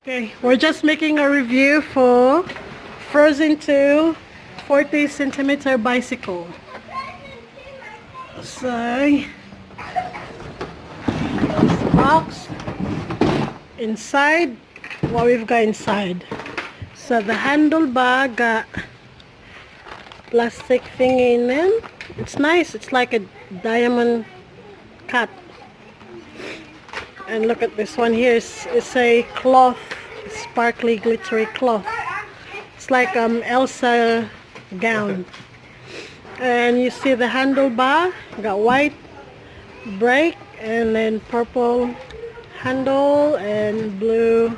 Okay, we're just making a review for Frozen 2 40 centimeter bicycle. So, this box inside, what we've got inside. So the handlebar got plastic thing in it. It's nice. It's like a diamond cut. And look at this one here. It's a cloth, sparkly, glittery cloth. It's like Elsa gown. And you see the handlebar got white brake and then purple handle and blue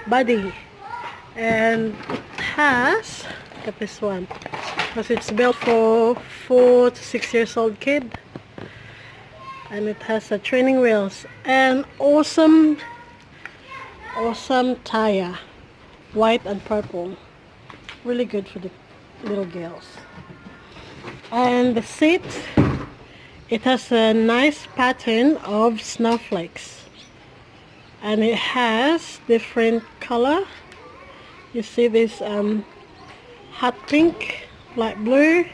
body. And it has, look at this one, because it's built for 4 to 6 years old kid. And it has a training wheels and awesome tire, white and purple, really good for the little girls. And the seat, it has a nice pattern of snowflakes and it has different color. You see this hot pink, light blue,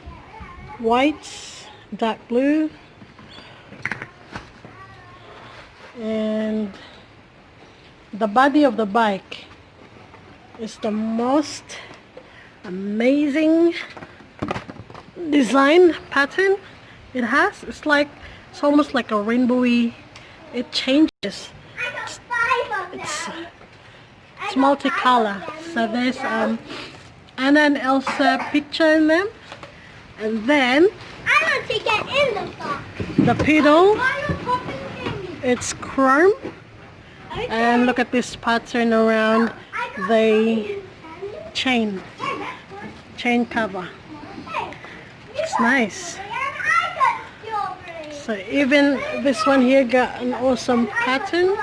white, dark blue. And the body of the bike is the most amazing design pattern it has. It's almost like a rainbowy. It changes. It's multicolor. So there's Anna and Elsa picture in them, and then the pedal. It's chrome, and look at this pattern around the chain cover. It's nice. So even this one here got an awesome pattern.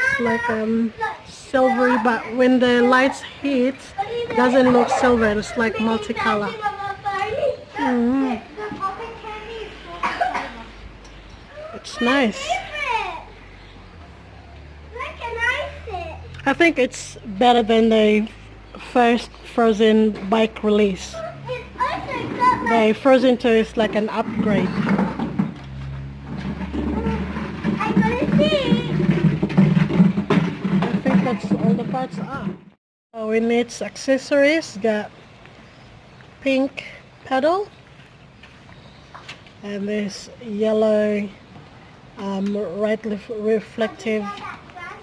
It's like silvery, but when the lights hit, it doesn't look silver. It's like multicolor. It's nice. I think it's better than the first Frozen bike release. The Frozen 2 is like an upgrade. I think that's all the parts are. So it needs accessories. Got pink pedal and this yellow right reflective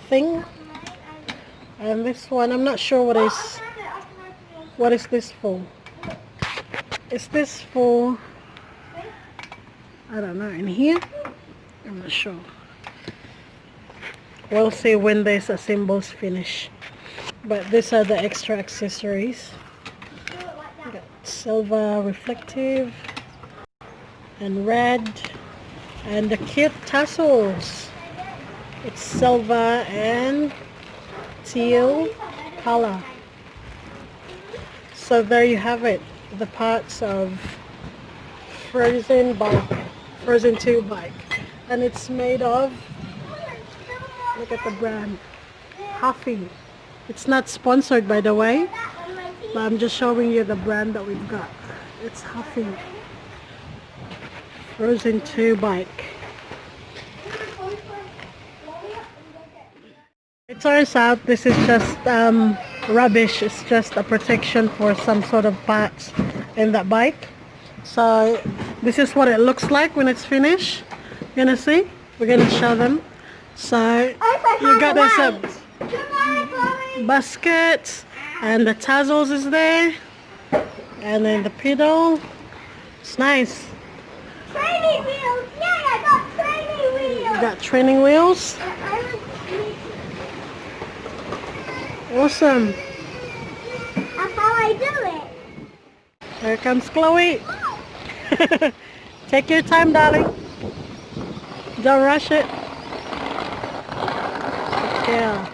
thing, and this one I'm not sure what is this for. Is this for, I don't know, in here? I'm not sure. We'll see when this assembles finish. But these are the extra accessories. Got silver reflective and red. And the cute tassels. It's silver and teal color. So there you have it. The parts of Frozen 2 bike. And it's made of, look at the brand, Huffy. It's not sponsored, by the way, but I'm just showing you the brand that we've got. It's Huffy. Frozen 2 bike. It turns out this is just rubbish. It's just a protection for some sort of parts in that bike. So this is what it looks like when it's finished. You're gonna see? We're gonna show them. So you got this basket and the tassels is there, and then the pedal. It's nice. Training wheels! Yeah, I got training wheels! You got training wheels. Awesome. That's how I do it. Here comes Chloe. Take your time, darling. Don't rush it. Yeah.